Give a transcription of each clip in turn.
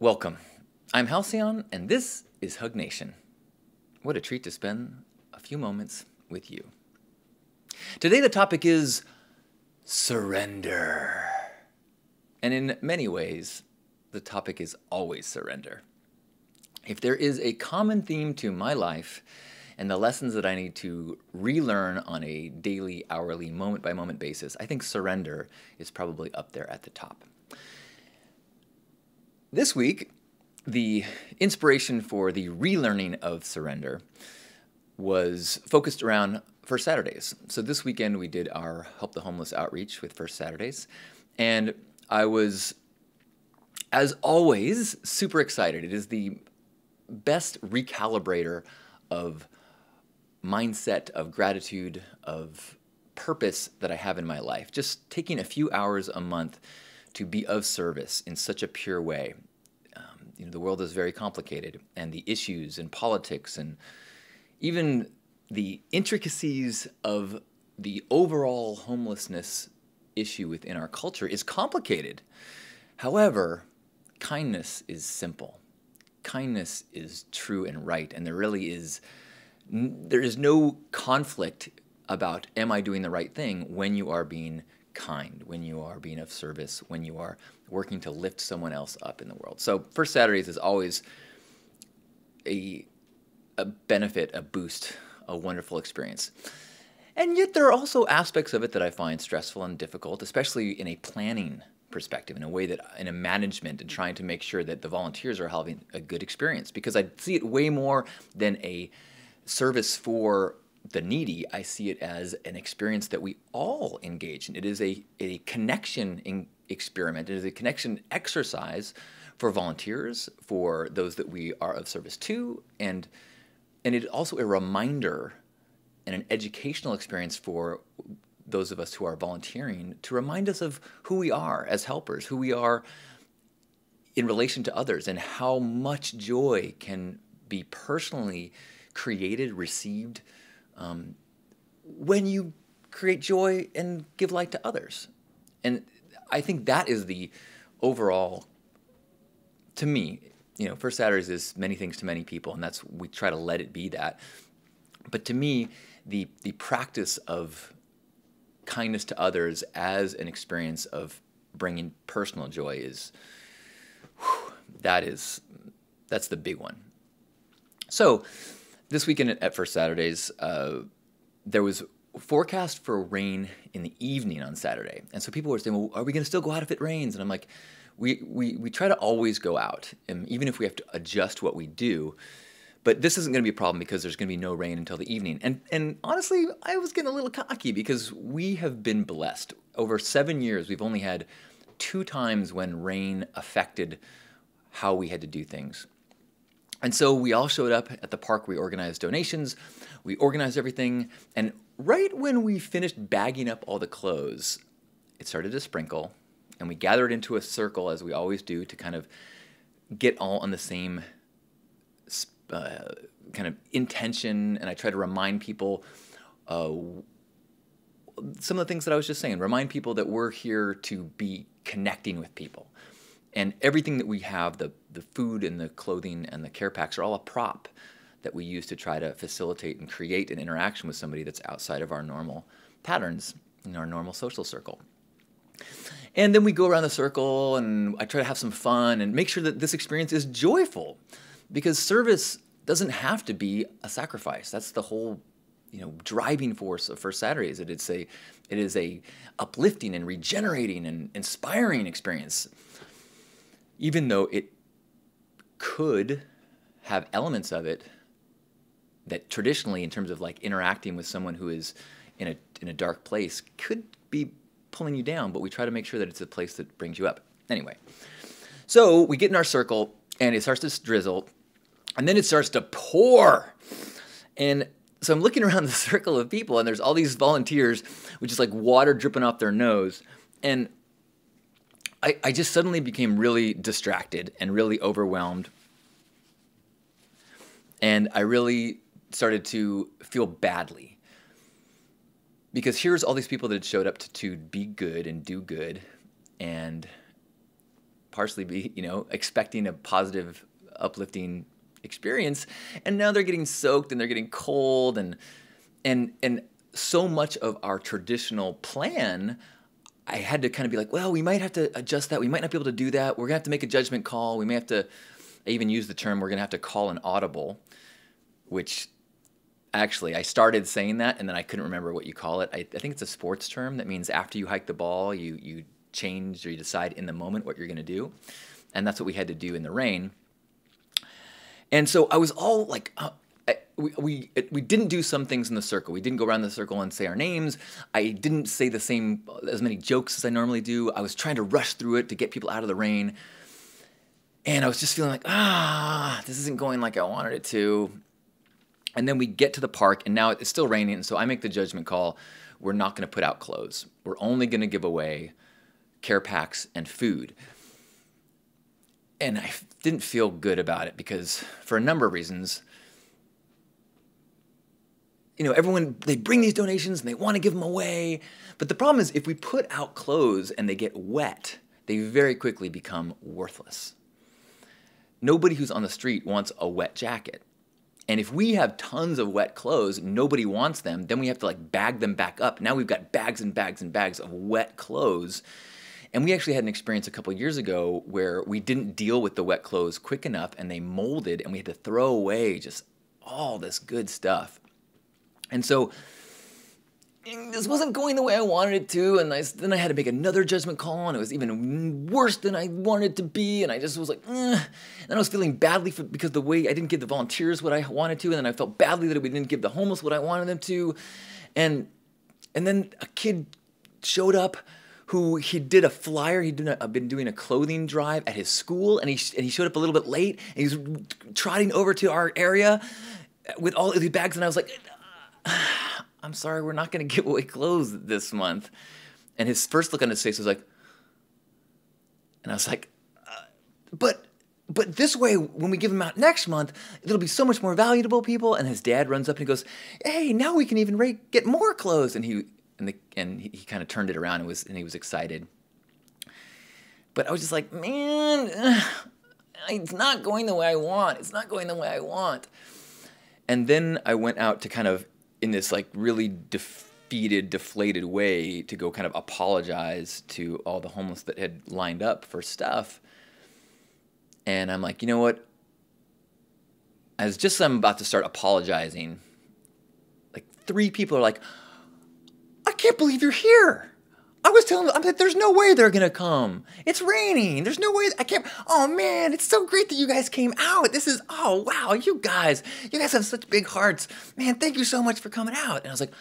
Welcome. I'm Halcyon, and this is Hug Nation. What a treat to spend a few moments with you. Today, the topic is surrender. And in many ways, the topic is always surrender. If there is a common theme to my life and the lessons that I need to relearn on a daily, hourly, moment by moment basis, I think surrender is probably up there at the top. This week, the inspiration for the relearning of surrender was focused around First Saturdays. So this weekend we did our Help the Homeless outreach with First Saturdays, and I was, as always, super excited. It is the best recalibrator of mindset, of gratitude, of purpose that I have in my life. Just taking a few hours a month to be of service in such a pure way. The world is very complicated, and the issues and politics and even the intricacies of the overall homelessness issue within our culture is complicated. However, kindness is simple. Kindness is true and right, and there is no conflict about am I doing the right thing when you are being kind, when you are being of service, when you are working to lift someone else up in the world. So First Saturdays is always a benefit, a boost, a wonderful experience. And yet there are also aspects of it that I find stressful and difficult, especially in a planning perspective, in a way that in a management and trying to make sure that the volunteers are having a good experience, because I see it way more than a service for the needy. I see it as an experience that we all engage in. It is a connection experiment. It is a connection exercise for volunteers, for those that we are of service to, and it is also a reminder and an educational experience for those of us who are volunteering to remind us of who we are as helpers, who we are in relation to others, and how much joy can be personally created, received, when you create joy and give light to others. And I think that is the overall, to me, First Saturdays is many things to many people, and we try to let it be that. But to me, the practice of kindness to others as an experience of bringing personal joy that's the big one. So this weekend at First Saturdays, there was forecast for rain in the evening on Saturday. And so people were saying, well, are we going to still go out if it rains? And I'm like, we try to always go out, and even if we have to adjust what we do. But this isn't going to be a problem because there's going to be no rain until the evening. And honestly, I was getting a little cocky because we have been blessed. Over 7 years, we've only had 2 times when rain affected how we had to do things. And so we all showed up at the park. We organized donations. We organized everything. And right when we finished bagging up all the clothes, it started to sprinkle. And we gathered into a circle, as we always do, to kind of get all on the same kind of intention. And I try to remind people some of the things that I was just saying. Remind people that we're here to be connecting with people. And everything that we have, the food and the clothing and the care packs, are all a prop that we use to try to facilitate and create an interaction with somebody that's outside of our normal patterns in our normal social circle. And then we go around the circle, and I try to have some fun and make sure that this experience is joyful, because service doesn't have to be a sacrifice. That's the whole driving force of First Saturdays. It is a uplifting and regenerating and inspiring experience. Even though it could have elements of it that traditionally, in terms of like interacting with someone who is in a dark place, could be pulling you down, but we try to make sure that it's a place that brings you up. Anyway, so we get in our circle, and it starts to drizzle, and then it starts to pour. And so I'm looking around the circle of people, and there's all these volunteers with just like water dripping off their nose, and I just suddenly became really distracted and really overwhelmed. And I really started to feel badly. Because here's all these people that had showed up to be good and do good. And partially be, expecting a positive, uplifting experience, and now they're getting soaked and they're getting cold, and so much of our traditional plan, I had to kind of be like, well, we might have to adjust that. We might not be able to do that. We're gonna have to make a judgment call. We may have to, I even use the term, we're gonna have to call an audible, which actually I started saying that and then I couldn't remember what you call it. I think it's a sports term that means after you hike the ball, you change or you decide in the moment what you're gonna do. And that's what we had to do in the rain. And so I was all like, we didn't do some things in the circle. We didn't go around the circle and say our names. I didn't say as many jokes as I normally do. I was trying to rush through it to get people out of the rain. And I was just feeling like, this isn't going like I wanted it to. And then we get to the park, and now it's still raining, and so I make the judgment call. We're not going to put out clothes. We're only going to give away care packs and food. And I didn't feel good about it because for a number of reasons, everyone, they bring these donations and they want to give them away. But the problem is if we put out clothes and they get wet, they very quickly become worthless. Nobody who's on the street wants a wet jacket. And if we have tons of wet clothes, nobody wants them, then we have to bag them back up. Now we've got bags and bags and bags of wet clothes. And we actually had an experience a couple years ago where we didn't deal with the wet clothes quick enough and they molded and we had to throw away just all this good stuff. And so this wasn't going the way I wanted it to, and then I had to make another judgment call, and it was even worse than I wanted it to be, and I just was like, and I was feeling badly because the way I didn't give the volunteers what I wanted to, and then I felt badly that we didn't give the homeless what I wanted them to, and then a kid showed up who he did a flyer. He'd been doing a clothing drive at his school, and he showed up a little bit late, and he was trotting over to our area with all of these bags, and I was like, I'm sorry, we're not going to give away clothes this month. And his first look on his face was like, and I was like, but this way, when we give them out next month, it'll be so much more valuable, people. And his dad runs up and he goes, hey, now we can even get more clothes. And he kind of turned it around and he was excited. But I was just like, man, it's not going the way I want. It's not going the way I want. And then I went out to kind of, in this really defeated, deflated way, to go kind of apologize to all the homeless that had lined up for stuff. And I'm like, you know what? As I'm about to start apologizing, 3 people are like, I can't believe you're here. I was telling them, I'm like, there's no way they're going to come. It's raining. There's no way. I can't. Oh, man, it's so great that you guys came out. Oh, wow, you guys have such big hearts. Man, thank you so much for coming out. And I was like,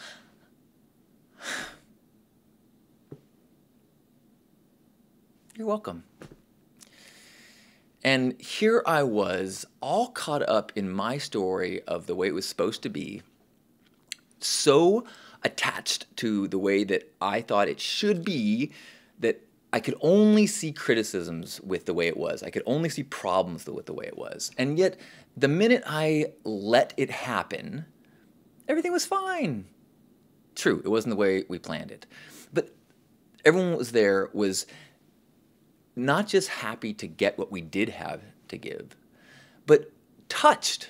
you're welcome. And here I was, all caught up in my story of the way it was supposed to be, so attached to the way that I thought it should be, that I could only see criticisms with the way it was. I could only see problems with the way it was. And yet, the minute I let it happen, everything was fine. True, it wasn't the way we planned it. But everyone that was there was not just happy to get what we did have to give, but touched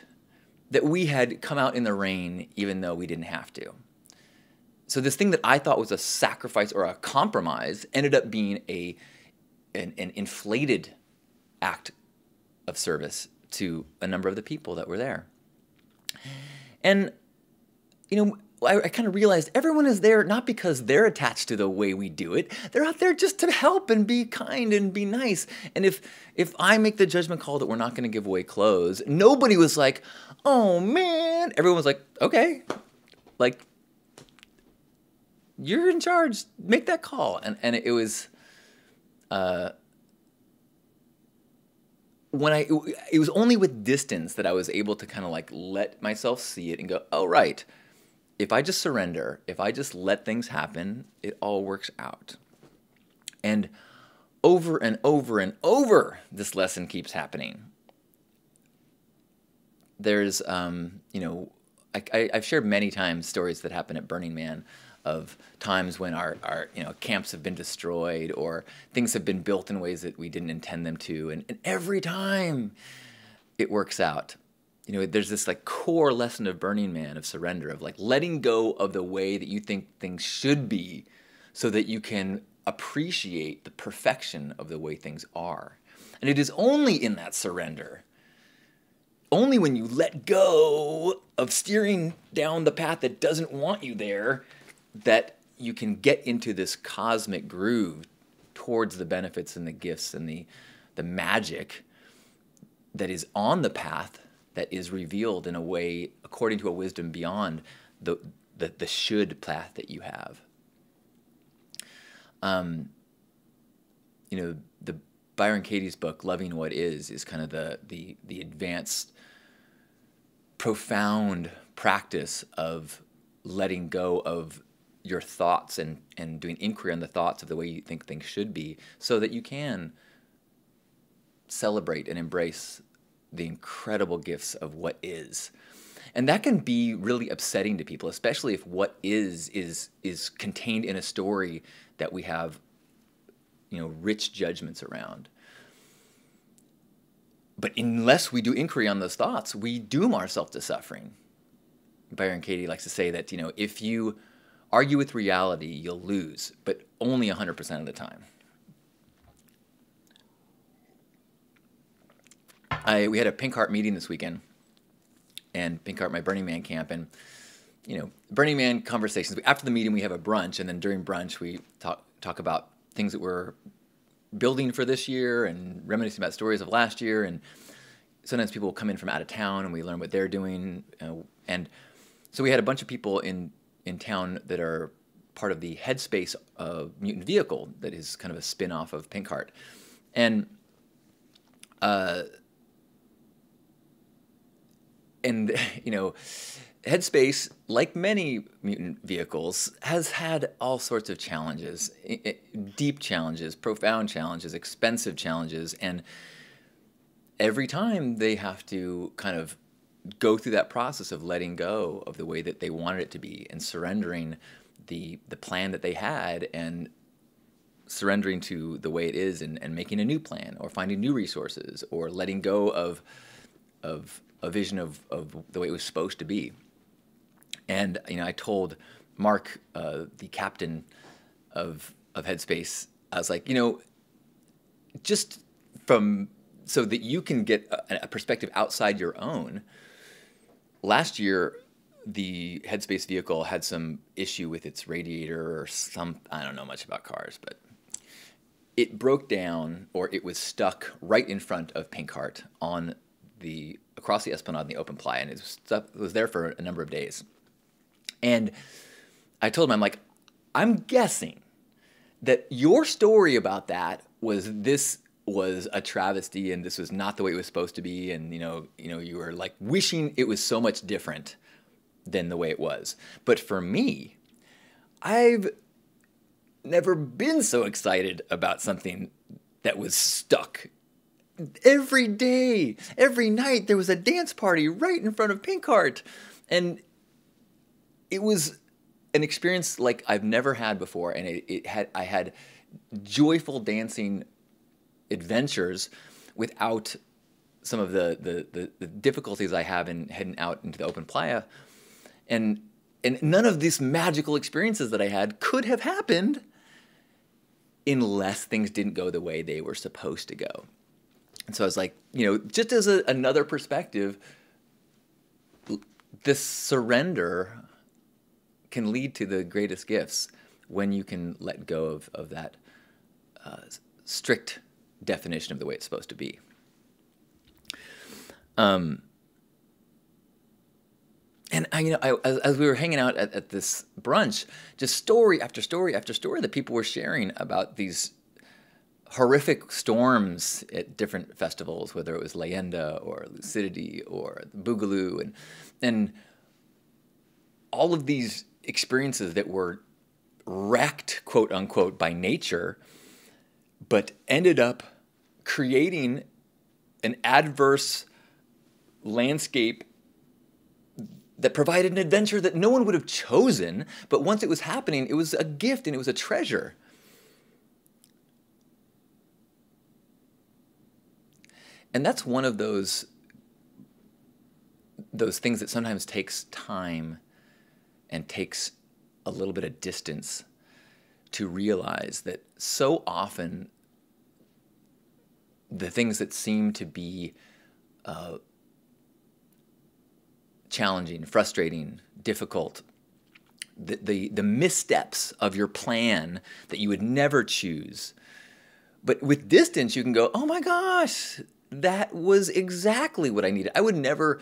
that we had come out in the rain even though we didn't have to. So this thing that I thought was a sacrifice or a compromise ended up being an inflated act of service to a number of the people that were there. And, I kind of realized everyone is there not because they're attached to the way we do it. They're out there just to help and be kind and be nice. And if I make the judgment call that we're not going to give away clothes, nobody was like, oh, man. Everyone was like, okay, you're in charge. Make that call. And it was, it was only with distance that I was able to kind of let myself see it and go, oh, right. If I just surrender, if I just let things happen, it all works out. And over and over and over, this lesson keeps happening. There's, I've shared many times stories that happen at Burning Man of times when our camps have been destroyed or things have been built in ways that we didn't intend them to, and every time it works out. There's this like core lesson of Burning Man, of surrender, of like letting go of the way that you think things should be so that you can appreciate the perfection of the way things are. And it is only in that surrender, only when you let go of steering down the path that doesn't want you there, that you can get into this cosmic groove towards the benefits and the gifts and the magic that is on the path, that is revealed in a way according to a wisdom beyond the should path that you have. The Byron Katie's book, Loving What Is kind of the advanced, profound practice of letting go of your thoughts and doing inquiry on the thoughts of the way you think things should be, so that you can celebrate and embrace the incredible gifts of what is. And that can be really upsetting to people, especially if what is contained in a story that we have, rich judgments around. But unless we do inquiry on those thoughts, we doom ourselves to suffering. Byron Katie likes to say that, if you argue with reality, you'll lose, but only 100% of the time. We had a Pink Heart meeting this weekend, and Pink Heart, my Burning Man camp, and Burning Man conversations. After the meeting, we have a brunch, and then during brunch, we talk about things that we're building for this year and reminiscing about stories of last year. And sometimes people will come in from out of town, and we learn what they're doing. And so we had a bunch of people in town that are part of the Headspace mutant vehicle that is kind of a spin-off of Pink Heart, and Headspace, like many mutant vehicles, has had all sorts of challenges, deep challenges, profound challenges, expensive challenges, and every time they have to kind of go through that process of letting go of the way that they wanted it to be and surrendering the plan that they had and surrendering to the way it is and making a new plan or finding new resources or letting go of a vision of the way it was supposed to be. And I told Mark, the captain of Headspace, I was like, just so that you can get a perspective outside your own. Last year, the Headspace vehicle had some issue with its radiator or I don't know much about cars, but it broke down, or it was stuck right in front of Pink Heart across the Esplanade in the open playa, and it was there for a number of days. And I told him, I'm like, I'm guessing that your story about that was a travesty, and this was not the way it was supposed to be, and you were like wishing it was so much different than the way it was. But for me, I've never been so excited about something that was stuck. Every day, every night, there was a dance party right in front of Pink Heart, and it was an experience like I've never had before. And I had joyful dancing adventures without some of the difficulties I have in heading out into the open playa, and none of these magical experiences that I had could have happened unless things didn't go the way they were supposed to go. And so I was like, just as another perspective, this surrender can lead to the greatest gifts when you can let go of that strict definition of the way it's supposed to be. And as we were hanging out at this brunch, just story after story after story that people were sharing about these horrific storms at different festivals, whether it was Leyenda or Lucidity or Boogaloo, and all of these experiences that were wrecked, quote unquote, by nature, but ended up creating an adverse landscape that provided an adventure that no one would have chosen, but once it was happening, it was a gift and it was a treasure. And that's one of those things that sometimes takes time and takes a little bit of distance to realize that so often the things that seem to be challenging, frustrating, difficult, the missteps of your plan that you would never choose. But with distance, you can go, oh my gosh, that was exactly what I needed. I would never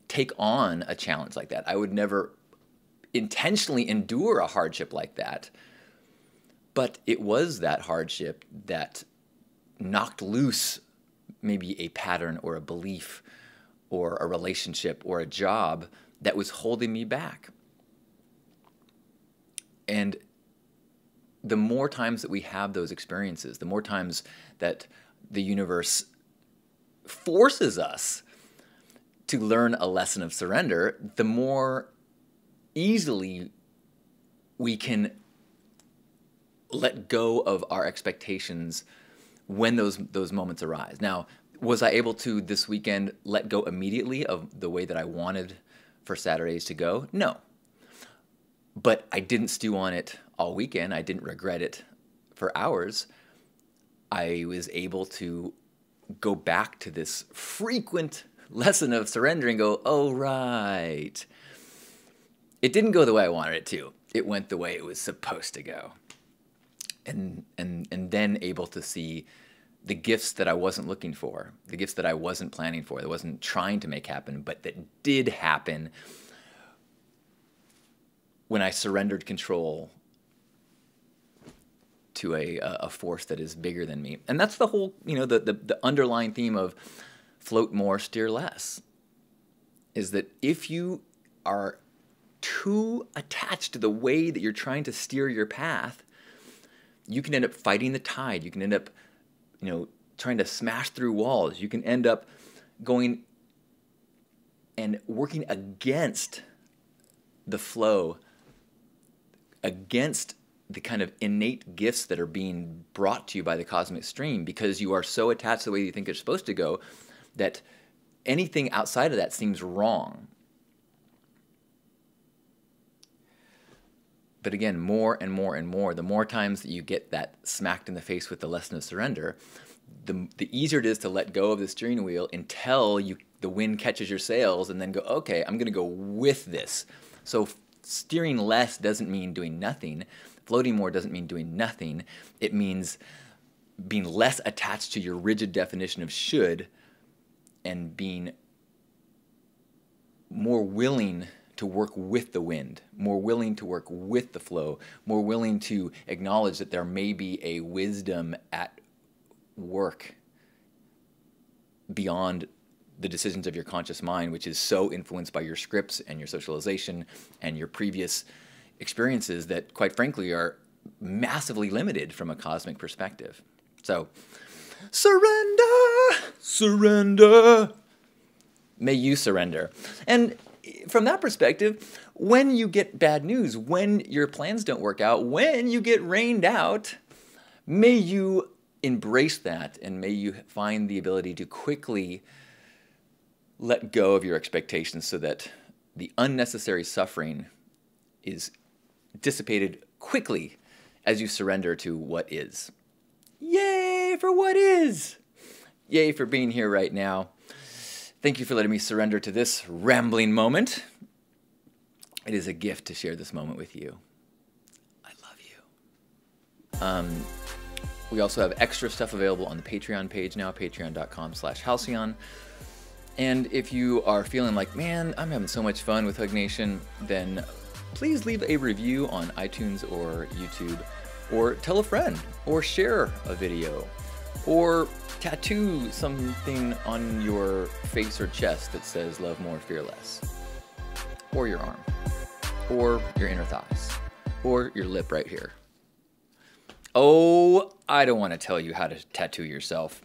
take on a challenge like that. I would never intentionally endure a hardship like that. But it was that hardship that knocked loose maybe a pattern or a belief or a relationship or a job that was holding me back. And the more times that we have those experiences, the more times that the universe forces us to learn a lesson of surrender, the more easily we can let go of our expectations when those moments arise. Now, was I able to this weekend let go immediately of the way that I wanted for Saturdays to go? No. But I didn't stew on it all weekend. I didn't regret it for hours. I was able to go back to this frequent lesson of surrender and go, oh, right. It didn't go the way I wanted it to. It went the way it was supposed to go. And then able to see the gifts that I wasn't looking for, the gifts that I wasn't planning for, that I wasn't trying to make happen, but that did happen when I surrendered control to a force that is bigger than me. And that's the whole, the underlying theme of float more, steer less, is that if you are too attached to the way that you're trying to steer your path, you can end up fighting the tide. You can end up, trying to smash through walls. You can end up going and working against the flow, against the kind of innate gifts that are being brought to you by the cosmic stream, because you are so attached to the way you think it's supposed to go that anything outside of that seems wrong. But again, more and more and more, the more times that you get that smacked in the face with the lesson of surrender, the easier it is to let go of the steering wheel until the wind catches your sails and then go, okay, I'm going to go with this. So steering less doesn't mean doing nothing. Floating more doesn't mean doing nothing. It means being less attached to your rigid definition of should and being more willing to work with the wind, more willing to work with the flow, more willing to acknowledge that there may be a wisdom at work beyond the decisions of your conscious mind, which is so influenced by your scripts and your socialization and your previous experiences that, quite frankly, are massively limited from a cosmic perspective. So, surrender, surrender. May you surrender. And from that perspective, when you get bad news, when your plans don't work out, when you get rained out, may you embrace that and may you find the ability to quickly let go of your expectations so that the unnecessary suffering is dissipated quickly as you surrender to what is. Yay for what is! Yay for being here right now. Thank you for letting me surrender to this rambling moment. It is a gift to share this moment with you. I love you. We also have extra stuff available on the Patreon page now, patreon.com/Halcyon. And if you are feeling like, man, I'm having so much fun with Hug Nation, then please leave a review on iTunes or YouTube, or tell a friend, or share a video, or tattoo something on your face or chest that says love more, fear less, or your arm, or your inner thighs, or your lip right here. Oh, I don't want to tell you how to tattoo yourself.